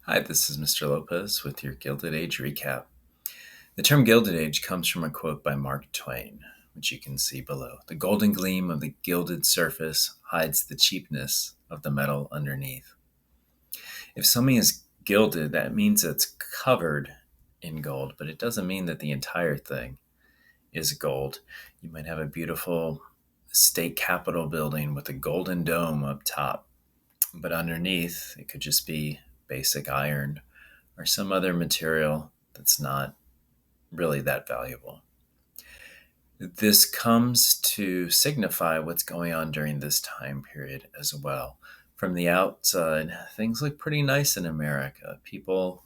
Hi, this is Mr. Lopez with your Gilded Age recap. The term Gilded Age comes from a quote by Mark Twain, which you can see below. The golden gleam of the gilded surface hides the cheapness of the metal underneath. If something is gilded, that means it's covered in gold, but it doesn't mean that the entire thing is gold. You might have a beautiful state capitol building with a golden dome up top, but underneath it could just be basic iron or some other material that's not really that valuable. This comes to signify what's going on during this time period as well. From the outside, things look pretty nice in America. People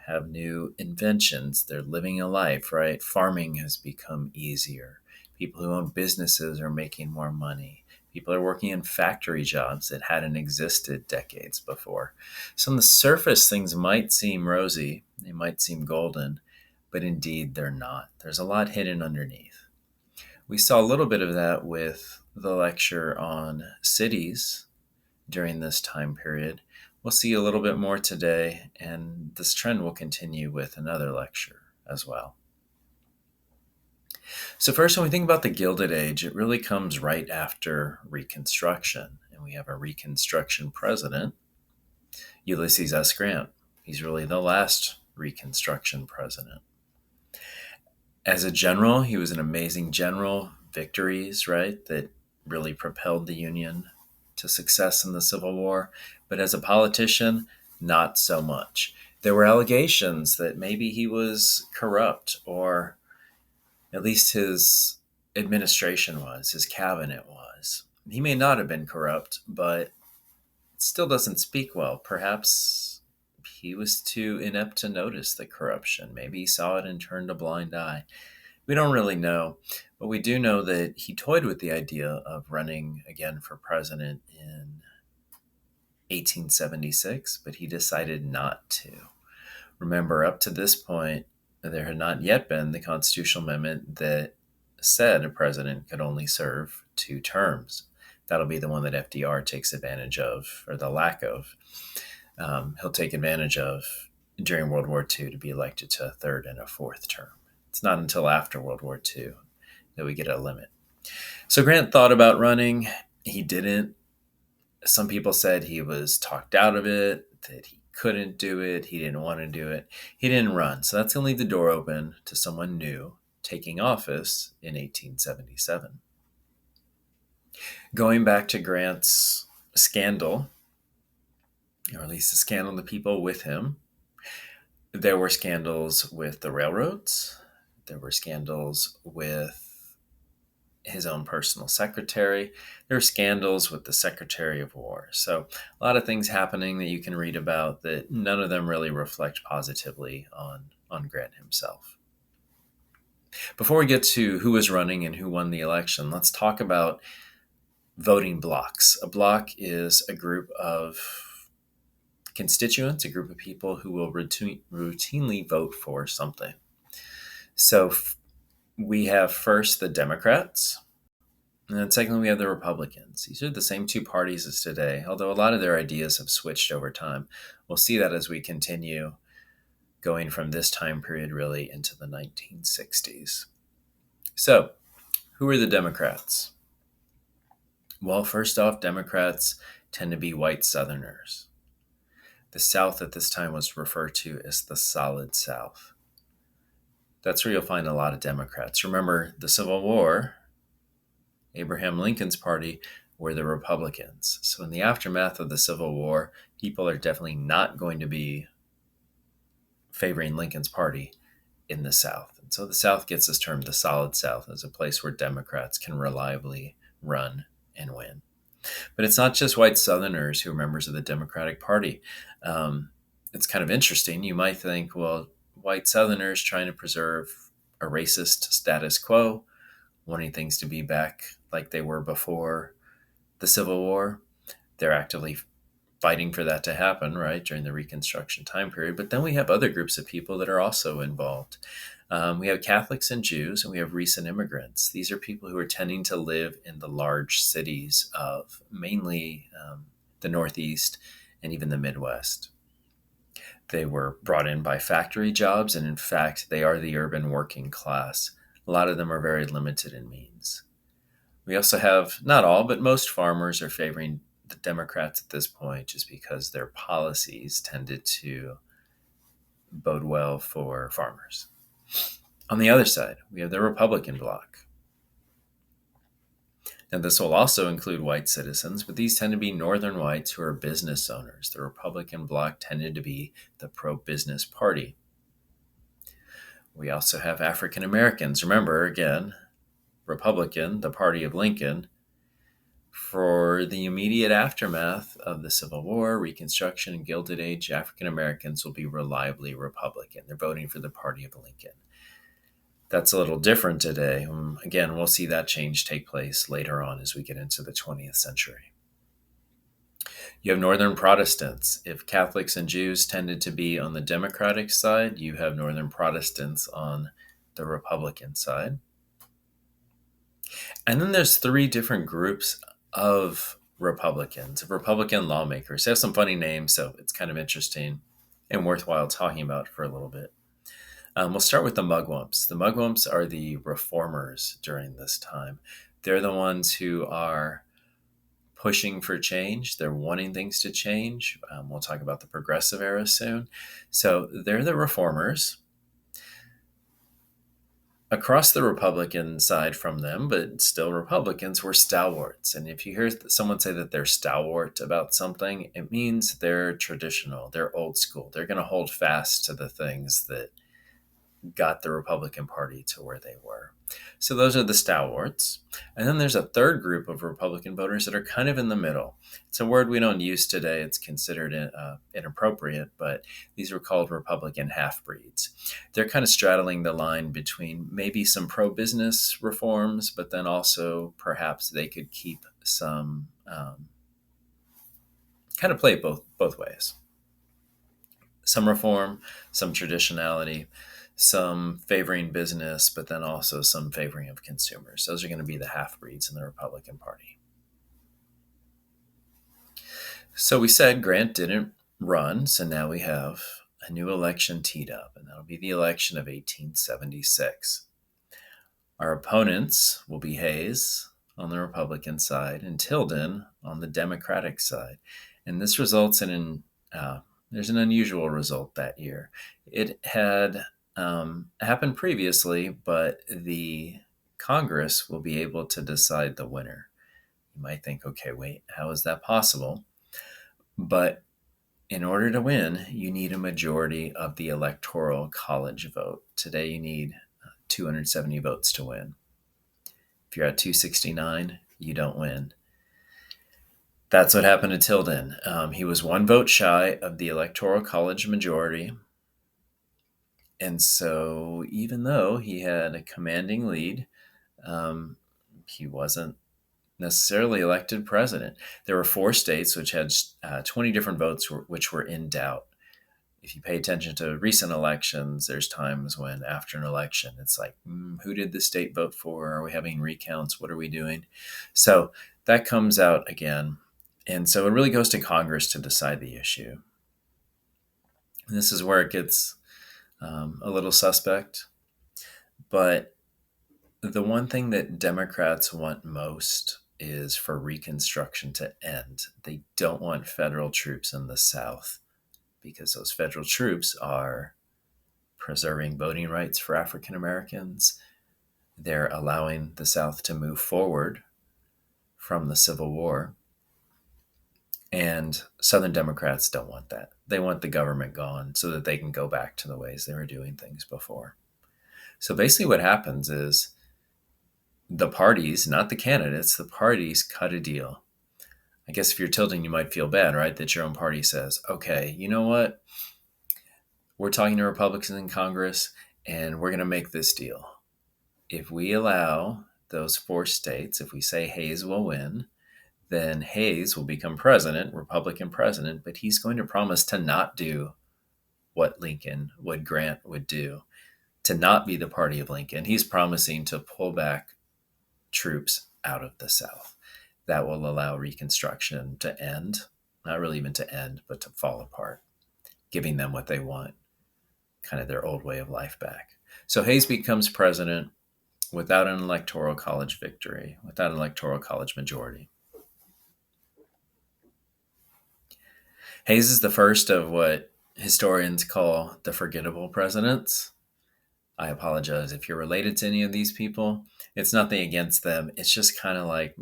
have new inventions. They're living a life, right? Farming has become easier. People who own businesses are making more money. People are working in factory jobs that hadn't existed decades before. So, on the surface, things might seem rosy, they might seem golden, but indeed they're not. There's a lot hidden underneath. We saw a little bit of that with the lecture on cities during this time period. We'll see a little bit more today, and this trend will continue with another lecture as well. So, first, when we think about the Gilded Age, it really comes right after Reconstruction, and we have a Reconstruction president, Ulysses S. Grant. He's really the last Reconstruction president. As a general, he was an amazing general, victories, right, that really propelled the Union to success in the Civil War. But as a politician, not so much. There were allegations that maybe he was corrupt, or at least his administration was, his cabinet was. He may not have been corrupt, but it still doesn't speak well. Perhaps he was too inept to notice the corruption. Maybe he saw it and turned a blind eye. We don't really know, but we do know that he toyed with the idea of running again for president in 1876, but he decided not to. Remember, up to this point, there had not yet been the constitutional amendment that said a president could only serve 2 terms. That'll be the one that FDR takes advantage of, or the lack of. He'll take advantage of during World War II to be elected to a third and a fourth term. It's not until after World War II that we get a limit. So Grant thought about running. He didn't. Some people said he was talked out of it, that he couldn't do it, he didn't want to do it. He didn't run. So that's going to leave the door open to someone new taking office in 1877. Going back to Grant's scandal, or at least the scandal of the people with him, there were scandals with the railroads. There were scandals with his own personal secretary. There were scandals with the Secretary of War. So a lot of things happening that you can read about that none of them really reflect positively on Grant himself. Before we get to who was running and who won the election, let's talk about voting blocks. A block is a group of constituents, a group of people who will routinely vote for something. So we have first the Democrats, and then secondly, we have the Republicans. These are the same 2 parties as today, although a lot of their ideas have switched over time. We'll see that as we continue going from this time period really into the 1960s. So, who are the Democrats? Well, first off, Democrats tend to be white Southerners. The South at this time was referred to as the Solid South. That's where you'll find a lot of Democrats. Remember, the Civil War, Abraham Lincoln's party were the Republicans. So in the aftermath of the Civil War, people are definitely not going to be favoring Lincoln's party in the South. And so the South gets this term, the Solid South, as a place where Democrats can reliably run and win. But it's not just white Southerners who are members of the Democratic Party. It's kind of interesting. You might think, well, white Southerners trying to preserve a racist status quo, wanting things to be back like they were before the Civil War. They're actively fighting for that to happen, right, during the Reconstruction time period. But then we have other groups of people that are also involved. We have Catholics and Jews, and we have recent immigrants. These are people who are tending to live in the large cities of mainly the Northeast and even the Midwest. They were brought in by factory jobs, and in fact, they are the urban working class. A lot of them are very limited in means. We also have, not all, but most farmers are favoring the Democrats at this point just because their policies tended to bode well for farmers. On the other side, we have the Republican bloc. And this will also include white citizens, but these tend to be northern whites who are business owners. The Republican bloc tended to be the pro business party. We also have African Americans. Remember, again, Republican, the party of Lincoln. For the immediate aftermath of the Civil War, Reconstruction, and Gilded Age, African Americans will be reliably Republican. They're voting for the party of Lincoln. That's a little different today. Again, we'll see that change take place later on as we get into the 20th century. You have Northern Protestants. If Catholics and Jews tended to be on the Democratic side, you have Northern Protestants on the Republican side. And then there's three different groups of Republicans, Republican lawmakers. They have some funny names, so it's kind of interesting and worthwhile talking about for a little bit. We'll start with the Mugwumps. The Mugwumps are the reformers during this time. They're the ones who are pushing for change. They're wanting things to change. We'll talk about the progressive era soon. So they're the reformers. Across the Republican side from them, but still Republicans, were stalwarts. And if you hear someone say that they're stalwart about something, it means they're traditional, they're old school. They're going to hold fast to the things that got the Republican Party to where they were. So those are the stalwarts. And then there's a third group of Republican voters that are kind of in the middle. It's a word we don't use today. It's considered inappropriate, but these were called Republican half-breeds. They're kind of straddling the line between maybe some pro-business reforms, but then also perhaps they could keep some, kind of play it both ways. Some reform, some traditionality, some favoring business, but then also some favoring of consumers. Those are going to be the half-breeds in the Republican Party. So we said Grant didn't run, so now we have a new election teed up, and that'll be the election of 1876. Our opponents will be Hayes on the Republican side and Tilden on the Democratic side. And this results in there's an unusual result that year. It had happened previously, but the Congress will be able to decide the winner. You might think, okay, wait, how is that possible? But in order to win, you need a majority of the Electoral College vote. Today, you need 270 votes to win. If you're at 269, you don't win. That's what happened to Tilden. He was one vote shy of the Electoral College majority. And so even though he had a commanding lead, he wasn't necessarily elected president. There were 4 states which had 20 different votes which were in doubt. If you pay attention to recent elections, there's times when after an election, it's like, who did the state vote for? Are we having recounts? What are we doing? So that comes out again. And so it really goes to Congress to decide the issue. And this is where it gets a little suspect. But the one thing that Democrats want most is for Reconstruction to end. They don't want federal troops in the South because those federal troops are preserving voting rights for African Americans. They're allowing the South to move forward from the Civil War. And Southern Democrats don't want that. They want the government gone so that they can go back to the ways they were doing things before. So basically what happens is the parties, not the candidates, the parties cut a deal. I guess if you're Tilden, you might feel bad, right? That your own party says, okay, you know what? We're talking to Republicans in Congress and we're going to make this deal. If we allow those 4 states, if we say Hayes will win, then Hayes will become president, Republican president, but he's going to promise to not do what Grant would do, to not be the party of Lincoln. He's promising to pull back troops out of the South. That will allow Reconstruction to end, not really even to end, but to fall apart. giving them what they want, kind of their old way of life back. So Hayes becomes president without an electoral college victory, without an electoral college majority. Hayes is the first of what historians call the forgettable presidents. I apologize if you're related to any of these people. It's nothing against them. It's just kind of like,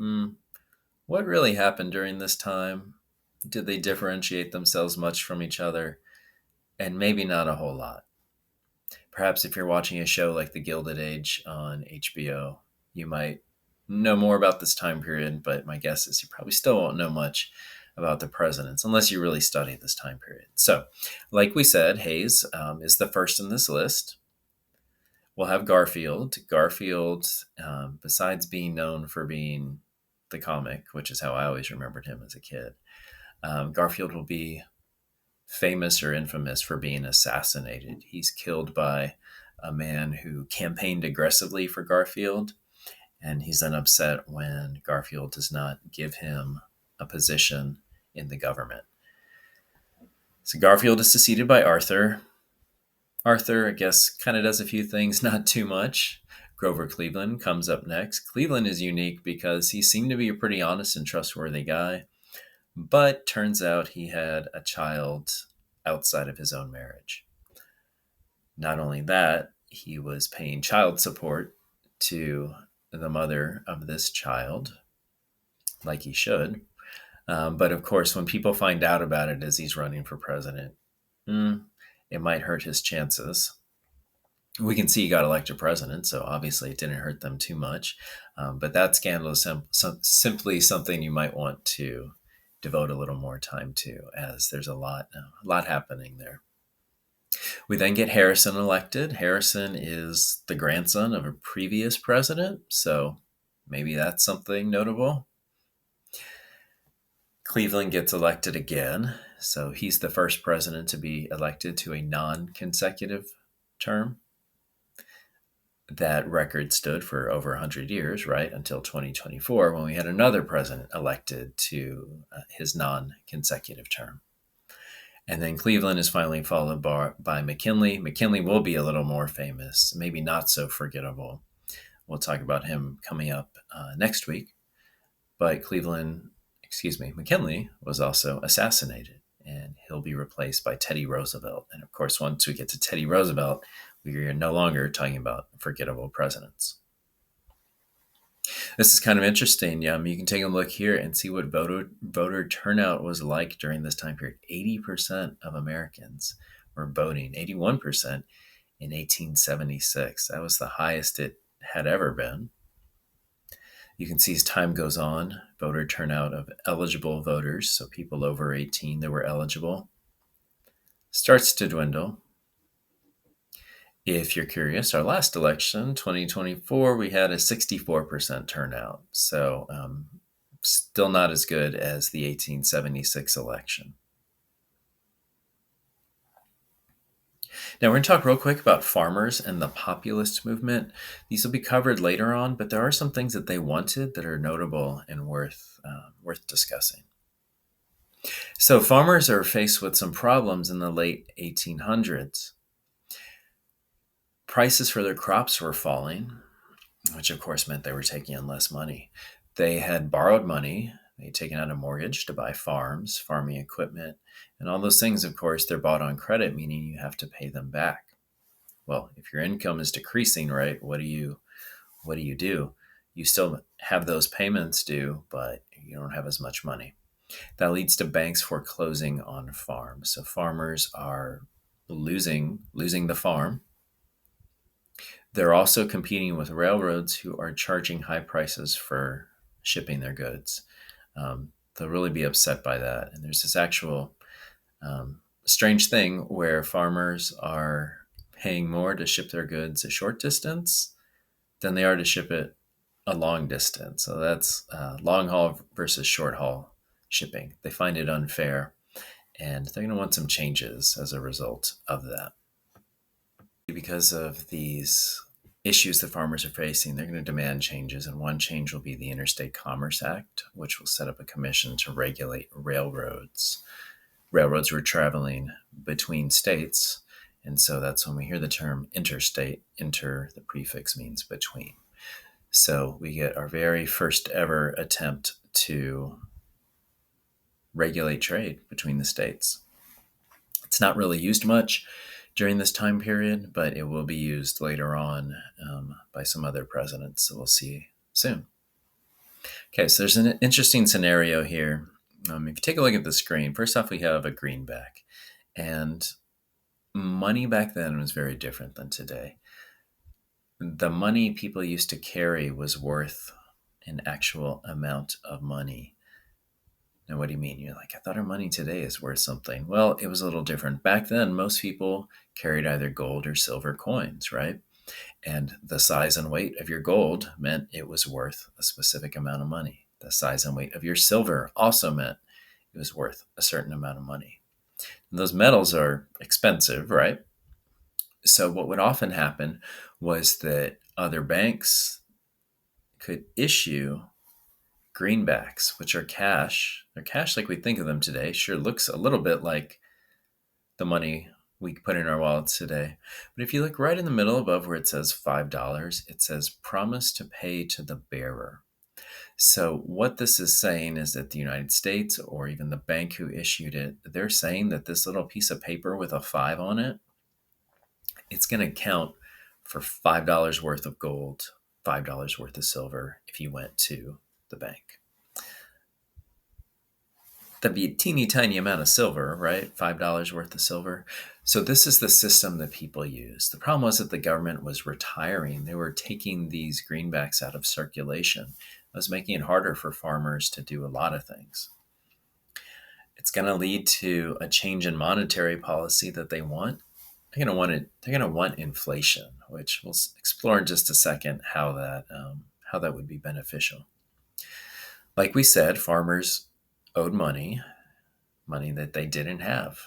what really happened during this time? Did they differentiate themselves much from each other? And maybe not a whole lot. Perhaps if you're watching a show like The Gilded Age on HBO, you might know more about this time period, but my guess is you probably still won't know much about the presidents unless you really study this time period. So, like we said, Hayes is the first in this list. We'll have Garfield. Garfield, besides being known for being the comic, which is how I always remembered him as a kid, Garfield will be famous or infamous for being assassinated. He's killed by a man who campaigned aggressively for Garfield, and he's then upset when Garfield does not give him a position in the government. So Garfield is succeeded by Arthur. Arthur, I guess, kind of does a few things, not too much. Grover Cleveland comes up next. Cleveland is unique because he seemed to be a pretty honest and trustworthy guy, but turns out he had a child outside of his own marriage. Not only that, he was paying child support to the mother of this child, like he should. But of course, when people find out about it as he's running for president, it might hurt his chances. We can see he got elected president, so obviously it didn't hurt them too much. But that scandal is simply something you might want to devote a little more time to, as there's a lot happening there. We then get Harrison elected. Harrison is the grandson of a previous president, so maybe that's something notable. Cleveland gets elected again, so he's the first president to be elected to a non-consecutive term. That record stood for over 100 years, right, until 2024, when we had another president elected to his non-consecutive term. And then Cleveland is finally followed by McKinley. McKinley will be a little more famous, maybe not so forgettable. We'll talk about him coming up next week. But McKinley was also assassinated, and he'll be replaced by Teddy Roosevelt. And of course, once we get to Teddy Roosevelt, we are no longer talking about forgettable presidents. This is kind of interesting. You can take a look here and see what voter turnout was like during this time period. 80% of Americans were voting, 81% in 1876. That was the highest it had ever been. You can see as time goes on, voter turnout of eligible voters, so people over 18 that were eligible, starts to dwindle. If you're curious, our last election, 2024, we had a 64% turnout. So still not as good as the 1876 election. Now we're going to talk real quick about farmers and the populist movement. These will be covered later on, but there are some things that they wanted that are notable and worth discussing. So farmers are faced with some problems in the late 1800s. Prices for their crops were falling, which of course meant they were taking in less money. They had borrowed money. They had taken out a mortgage to buy farms, farming equipment, and all those things, of course, they're bought on credit, meaning you have to pay them back. Well, if your income is decreasing, right, what do you do? You still have those payments due, but you don't have as much money. That leads to banks foreclosing on farms. So farmers are losing the farm. They're also competing with railroads who are charging high prices for shipping their goods. They'll really be upset by that. And there's this actual strange thing where farmers are paying more to ship their goods a short distance than they are to ship it a long distance. So that's long haul versus short haul shipping. They find it unfair, and they're going to want some changes as a result of that. Because of these issues that farmers are facing, they're going to demand changes, and one change will be the Interstate Commerce Act, which will set up a commission to regulate railroads. Railroads were traveling between states. And so that's when we hear the term interstate. Inter, the prefix means between. So we get our very first ever attempt to regulate trade between the states. It's not really used much during this time period, but it will be used later on by some other presidents. So we'll see soon. Okay, so there's an interesting scenario here. If you take a look at the screen, first off, we have a greenback. And money back then was very different than today. The money people used to carry was worth an actual amount of money. Now, what do you mean? You're like, I thought our money today is worth something. Well, it was a little different. Back then, most people carried either gold or silver coins, right? And the size and weight of your gold meant it was worth a specific amount of money. The size and weight of your silver also meant it was worth a certain amount of money. And those metals are expensive, right? So what would often happen was that other banks could issue greenbacks, which are cash. They're cash like we think of them today. Sure, looks a little bit like the money we put in our wallets today. But if you look right in the middle above where it says $5, it says promise to pay to the bearer. So what this is saying is that the United States, or even the bank who issued it, they're saying that this little piece of paper with a 5 on it, it's going to count for $5 worth of gold, $5 worth of silver if you went to the bank. That'd be a teeny tiny amount of silver, right? $5 worth of silver. So this is the system that people use. The problem was that the government was retiring. They were taking these greenbacks out of circulation. It was making it harder for farmers to do a lot of things. It's going to lead to a change in monetary policy that they want. They're going to want inflation, which we'll explore in just a second how that would be beneficial. Like we said, farmers owed money that they didn't have.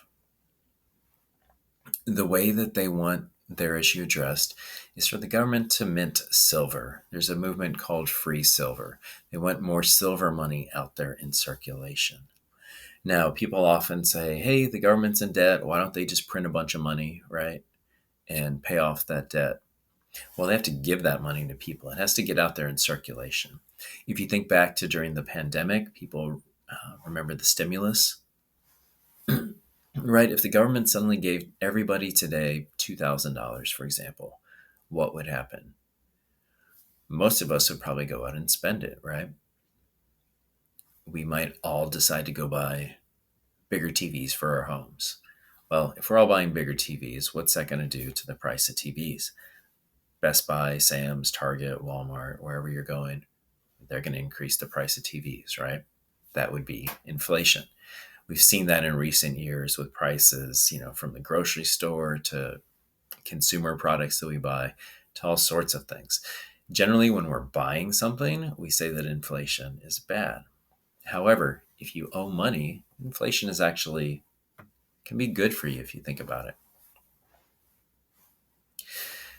The way that they want their issue addressed is for the government to mint silver. There's a movement called free silver. They want more silver money out there in circulation. Now, people often say, hey, the government's in debt. Why don't they just print a bunch of money, right, and pay off that debt? Well, they have to give that money to people. It has to get out there in circulation. If you think back to during the pandemic, people remember the stimulus, right? If the government suddenly gave everybody today $2,000, for example, what would happen? Most of us would probably go out and spend it, right? We might all decide to go buy bigger TVs for our homes. Well, if we're all buying bigger TVs, what's that going to do to the price of TVs? Best Buy, Sam's, Target, Walmart, wherever you're going, they're going to increase the price of TVs, right? That would be inflation. We've seen that in recent years with prices, from the grocery store to consumer products that we buy to all sorts of things. Generally, when we're buying something, we say that inflation is bad. However, if you owe money, inflation can be good for you if you think about it.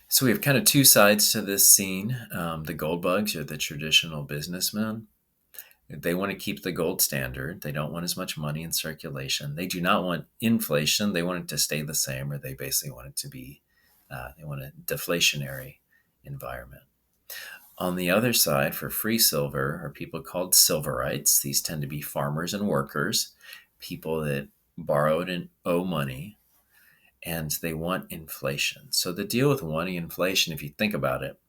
So we have kind of two sides to this scene. The gold bugs are the traditional businessmen. They want to keep the gold standard. They don't want as much money in circulation. They do not want inflation. They want it to stay the same, or they basically want it to be, they want a deflationary environment. On the other side, for free silver, are people called silverites. These tend to be farmers and workers, people that borrowed and owe money, and they want inflation. So the deal with wanting inflation, if you think about it,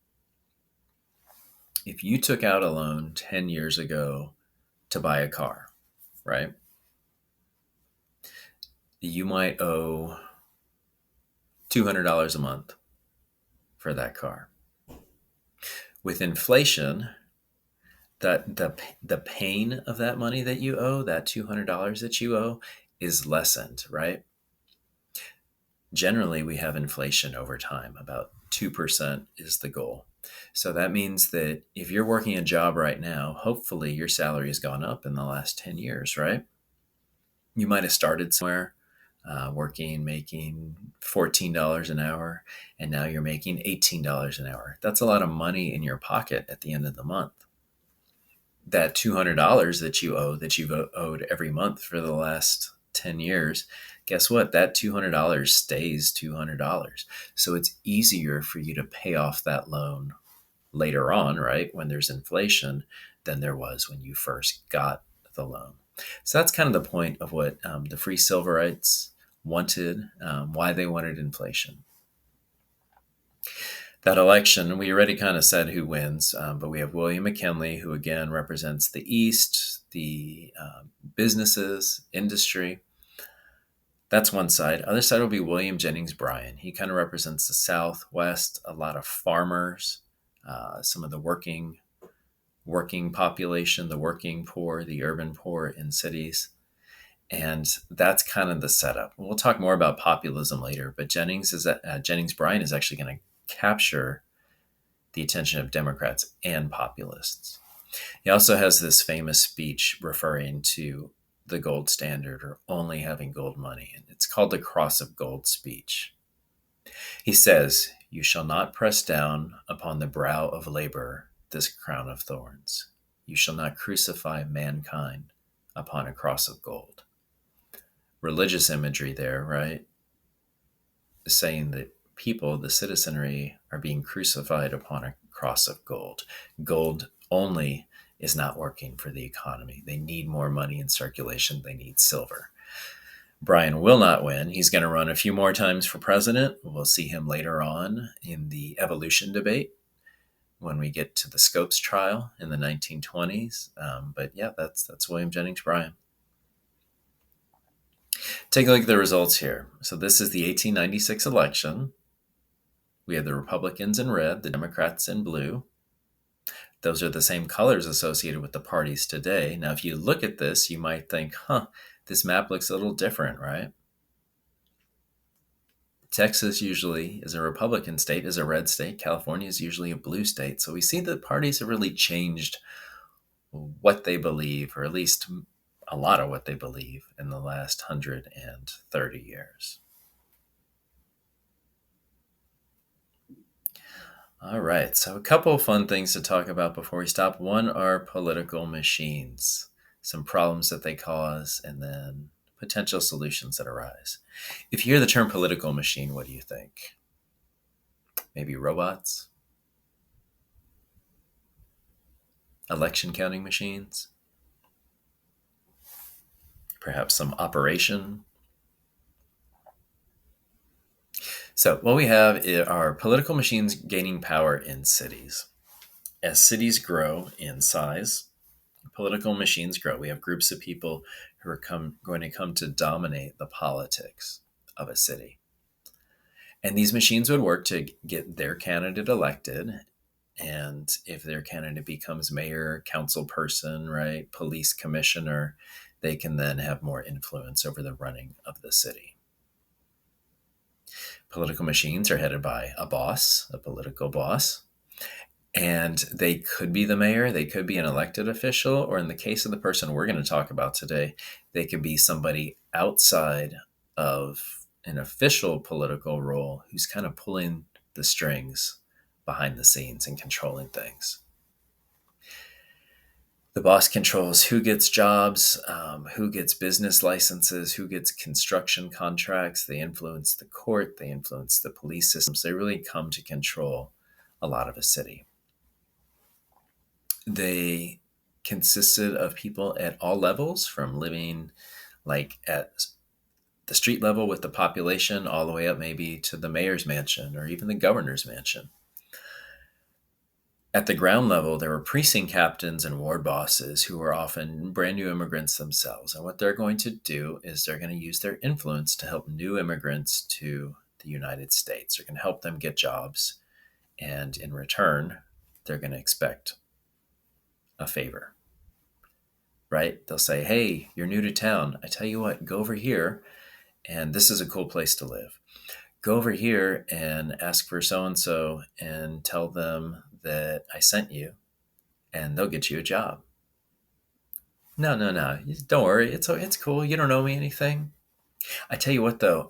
if you took out a loan 10 years ago to buy a car, right? You might owe $200 a month for that car. With inflation, that the pain of that money that you owe, that $200 that you owe, is lessened, right? Generally, we have inflation over time. About 2% is the goal. So that means that if you're working a job right now, hopefully your salary has gone up in the last 10 years, right? You might have started somewhere making $14 an hour, and now you're making $18 an hour. That's a lot of money in your pocket at the end of the month. That $200 that you owe, that you've owed every month for the last 10 years, guess what? That $200 stays $200. So it's easier for you to pay off that loan later on, right? When there's inflation than there was when you first got the loan. So that's kind of the point of what the Free Silverites wanted, why they wanted inflation. That election, we already kind of said who wins, but we have William McKinley, who again represents the East, the businesses, industry. That's one side. Other side will be William Jennings Bryan. He kind of represents the Southwest, a lot of farmers, some of the working population, the working poor, the urban poor in cities. And that's kind of the setup. We'll talk more about populism later, but Jennings Bryan is actually going to capture the attention of Democrats and populists. He also has this famous speech referring to the gold standard or only having gold money, and it's called the Cross of Gold speech. He says, "You shall not press down upon the brow of labor this crown of thorns. You shall not crucify mankind upon a cross of gold." Religious imagery there, right? Saying that people, the citizenry, are being crucified upon a cross of gold. Gold only is not working for the economy. They need more money in circulation. They need silver. Bryan will not win. He's going to run a few more times for president. We'll see him later on in the evolution debate when we get to the Scopes trial in the 1920s. But yeah, that's William Jennings Bryan. Take a look at the results here. So this is the 1896 election. We have the Republicans in red, the Democrats in blue. Those are the same colors associated with the parties today. Now, if you look at this, you might think, this map looks a little different, right? Texas usually is a Republican state, is a red state. California is usually a blue state. So we see that parties have really changed what they believe, or at least a lot of what they believe in the last 130 years. All right, so a couple of fun things to talk about before we stop. One are political machines, some problems that they cause, and then potential solutions that arise. If you hear the term political machine, what do you think? Maybe robots? Election counting machines? Perhaps some operation? So what we have are political machines gaining power in cities. As cities grow in size, political machines grow. We have groups of people who are going to come to dominate the politics of a city. And these machines would work to get their candidate elected. And if their candidate becomes mayor, council person, right, police commissioner, they can then have more influence over the running of the city. Political machines are headed by a boss, a political boss, and they could be the mayor, they could be an elected official, or in the case of the person we're going to talk about today, they could be somebody outside of an official political role who's kind of pulling the strings behind the scenes and controlling things. The boss controls who gets jobs, who gets business licenses, who gets construction contracts. They influence the court. They influence the police systems. They really come to control a lot of a city. They consisted of people at all levels, from living like at the street level with the population all the way up maybe to the mayor's mansion or even the governor's mansion. At the ground level, there were precinct captains and ward bosses who were often brand new immigrants themselves. And what they're going to do is they're going to use their influence to help new immigrants to the United States. They're going to help them get jobs. And in return, they're going to expect a favor, right? They'll say, "Hey, you're new to town. I tell you what, go over here. And this is a cool place to live. Go over here and ask for so-and-so and tell them that I sent you, and they'll get you a job." No, don't worry. It's cool. You don't owe me anything. I tell you what, though,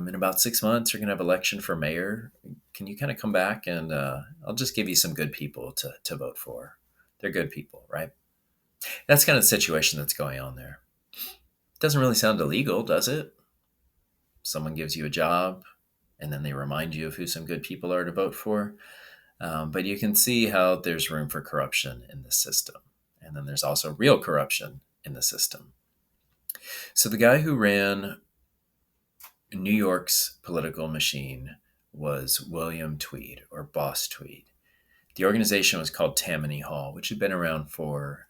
in about 6 months, you're going to have election for mayor. Can you kind of come back and I'll just give you some good people to vote for. They're good people, right? That's kind of the situation that's going on there. Doesn't really sound illegal, does it? someone gives you a job, and then they remind you of who some good people are to vote for. But you can see how there's room for corruption in the system. And then there's also real corruption in the system. So the guy who ran New York's political machine was William Tweed, or Boss Tweed. The organization was called Tammany Hall, which had been around for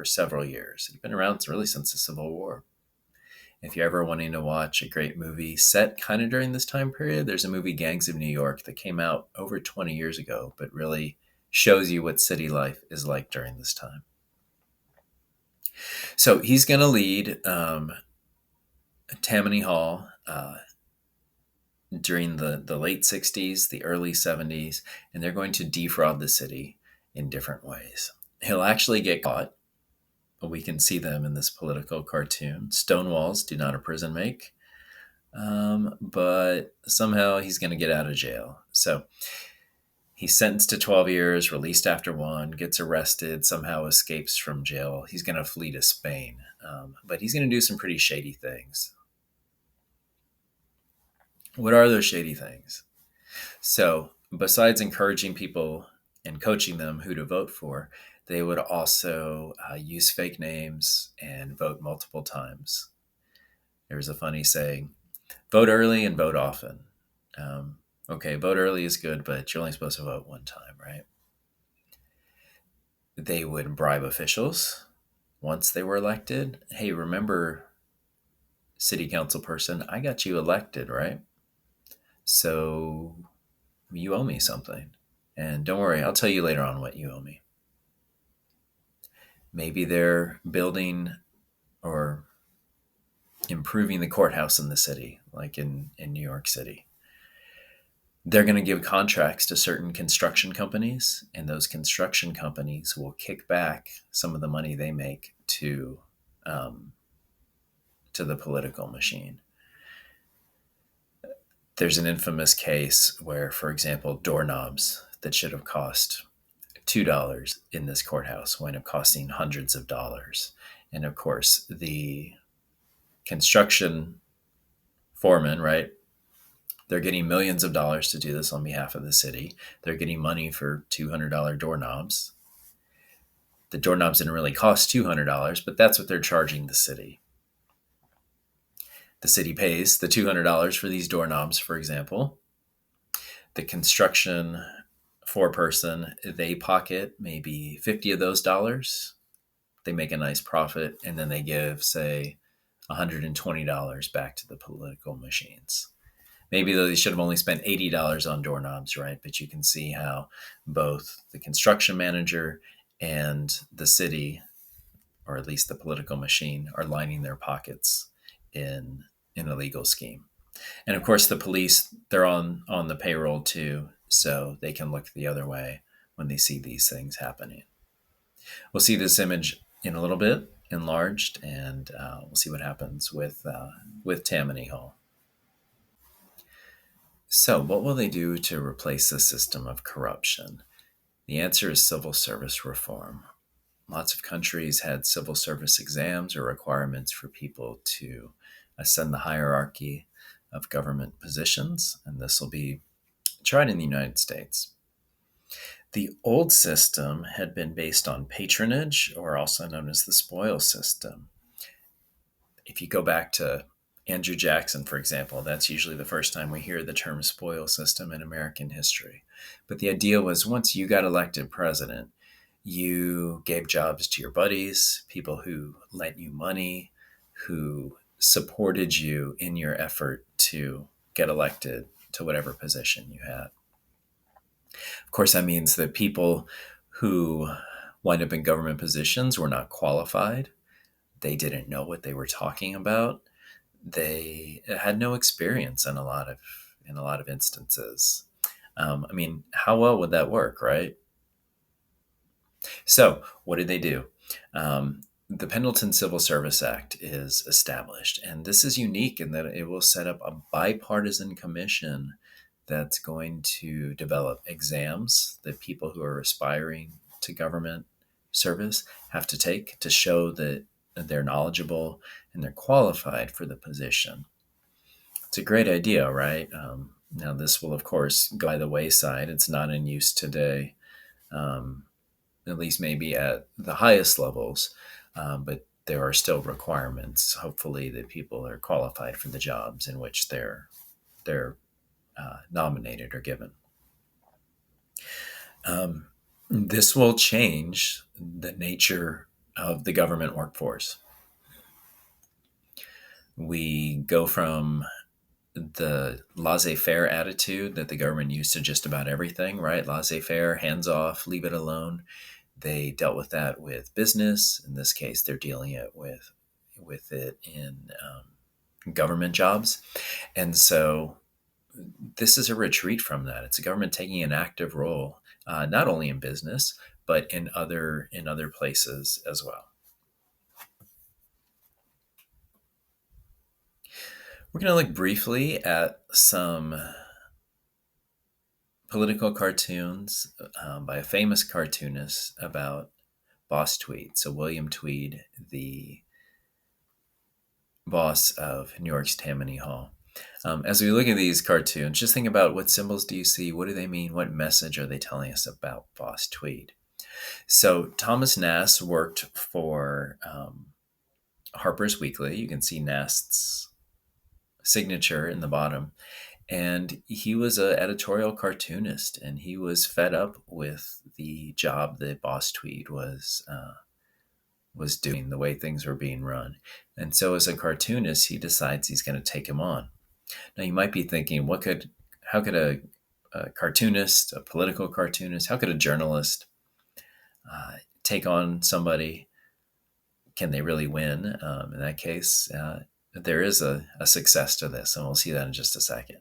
several years. It had been around really since the Civil War. If you're ever wanting to watch a great movie set kind of during this time period, there's a movie, Gangs of New York, that came out over 20 years ago, but really shows you what city life is like during this time. So he's going to lead Tammany Hall during the late 60s, the early 70s, and they're going to defraud the city in different ways. He'll actually get caught. We can see them in this political cartoon. Stone walls do not a prison make. But somehow he's going to get out of jail. So he's sentenced to 12 years, released after one, gets arrested, somehow escapes from jail. He's going to flee to Spain. But he's going to do some pretty shady things. What are those shady things? So besides encouraging people and coaching them who to vote for, they would also use fake names and vote multiple times. There's a funny saying, vote early and vote often. Okay, vote early is good, but you're only supposed to vote one time, right? They would bribe officials once they were elected. Hey, remember, city council person, I got you elected, right? So you owe me something. And don't worry, I'll tell you later on what you owe me. Maybe they're building or improving the courthouse in the city, like in New York City. They're going to give contracts to certain construction companies, and those construction companies will kick back some of the money they make to the political machine. There's an infamous case where, for example, doorknobs that should have cost $2 in this courthouse wind up costing hundreds of dollars. And of course, the construction foreman, right? They're getting millions of dollars to do this on behalf of the city. They're getting money for $200 doorknobs. The doorknobs didn't really cost $200, but that's what they're charging the city. The city pays the $200 for these doorknobs, for example. The construction foreperson, they pocket maybe 50 of those dollars. They make a nice profit, and then they give, say, $120 back to the political machines. Maybe they should have only spent $80 on doorknobs, right? But you can see how both the construction manager and the city, or at least the political machine, are lining their pockets in a legal scheme. And of course, the police, they're on the payroll too, so they can look the other way when they see these things happening. We'll see this image in a little bit enlarged, and we'll see what happens with Tammany Hall. So what will they do to replace the system of corruption? The answer is civil service reform. Lots of countries had civil service exams or requirements for people to ascend the hierarchy of government positions, and this will be tried in the United States. The old system had been based on patronage, or also known as the spoil system. If you go back to Andrew Jackson, for example, that's usually the first time we hear the term spoil system in American history. But the idea was, once you got elected president, you gave jobs to your buddies, people who lent you money, who supported you in your effort to get elected to whatever position you had. Of course, that means that people who wind up in government positions were not qualified. They didn't know what they were talking about. They had no experience in a lot of instances. How well would that work, right? So what did they do? The Pendleton Civil Service Act is established, and this is unique in that it will set up a bipartisan commission that's going to develop exams that people who are aspiring to government service have to take to show that they're knowledgeable and they're qualified for the position. It's a great idea, right? Now, this will, of course, go by the wayside. It's not in use today, um, at least maybe at the highest levels, but there are still requirements. Hopefully, that people are qualified for the jobs in which they're nominated or given. This will change the nature of the government workforce. We go from the laissez faire attitude that the government used to just about everything, right? Laissez faire, hands off, leave it alone. They dealt with that with business. In this case, they're dealing it with it in government jobs. And so this is a retreat from that. It's a government taking an active role, not only in business, but in other places as well. We're going to look briefly at some political cartoons by a famous cartoonist about Boss Tweed. So William Tweed, the boss of New York's Tammany Hall. As we look at these cartoons, just think about, what symbols do you see? What do they mean? What message are they telling us about Boss Tweed? So Thomas Nast worked for Harper's Weekly. You can see Nast's signature in the bottom. And he was an editorial cartoonist, and he was fed up with the job that Boss Tweed was doing, the way things were being run. And so as a cartoonist, he decides he's going to take him on. Now you might be thinking, how could a cartoonist, a political cartoonist, how could a journalist take on somebody? Can they really win? In that case, there is a success to this, and we'll see that in just a second.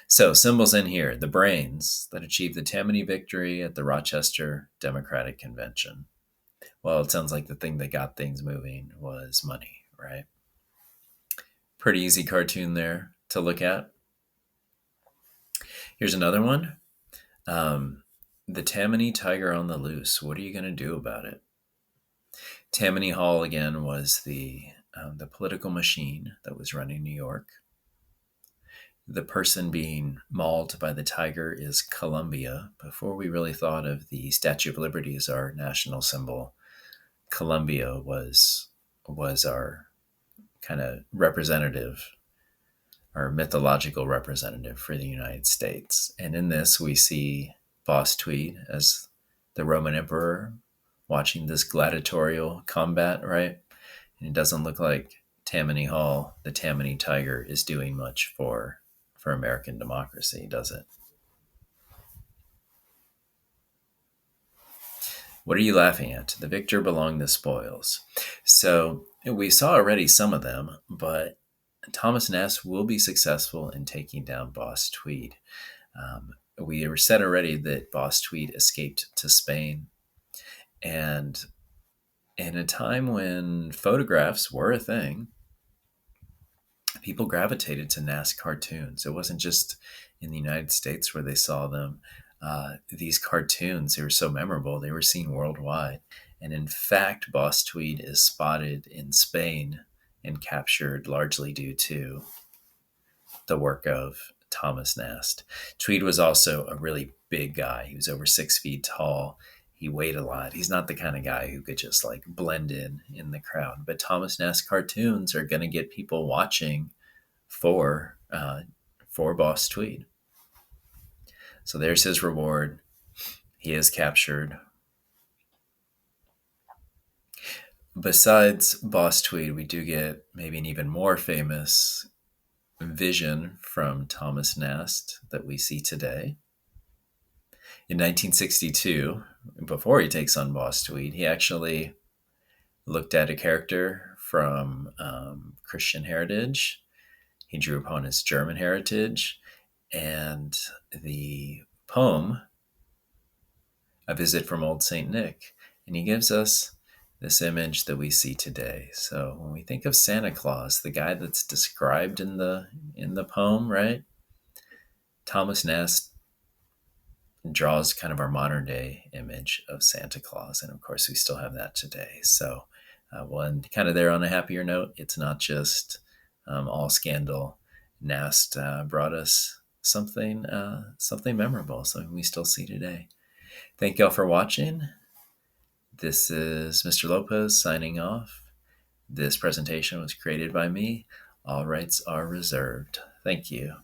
So symbols in here: the brains that achieved the Tammany victory at the Rochester Democratic Convention. Well, it sounds like the thing that got things moving was money, right? Pretty easy cartoon there to look at. Here's another one. The Tammany Tiger on the Loose. What are you going to do about it? Tammany Hall, again, was the political machine that was running New York. The person being mauled by the tiger is Columbia. Before we really thought of the Statue of Liberty as our national symbol, Columbia was our kind of representative, our mythological representative for the United States. And in this, we see Boss Tweed as the Roman emperor watching this gladiatorial combat, right? And it doesn't look like Tammany Hall, the Tammany Tiger, is doing much for American democracy, does it? What are you laughing at? To the victor belong the spoils. So we saw already some of them, but Thomas Nast will be successful in taking down Boss Tweed. We said already that Boss Tweed escaped to Spain, and in a time when photographs were a thing, people gravitated to Nast cartoons. It wasn't just in the United States where they saw them. These cartoons, they were so memorable, they were seen worldwide. And in fact, Boss Tweed is spotted in Spain and captured largely due to the work of Thomas Nast. Tweed was also a really big guy. He was over 6 feet tall. He weighed a lot. He's not the kind of guy who could just like blend in the crowd. But Thomas Nast cartoons are going to get people watching for Boss Tweed. So there's his reward. He is captured. Besides Boss Tweed, we do get maybe an even more famous vision from Thomas Nast that we see today. In 1962, before he takes on Boss Tweed, he actually looked at a character from Christian heritage. He drew upon his German heritage, and the poem, A Visit from Old St. Nick. And he gives us this image that we see today. So when we think of Santa Claus, the guy that's described in the poem, right? Thomas Nast draws kind of our modern day image of Santa Claus. And of course, we still have that today. So one kind of there on a happier note, it's not just all scandal Nast brought us something memorable, something we still see today. Thank y'all for watching. This is Mr. Lopez signing off. This presentation was created by me. All rights are reserved. Thank you.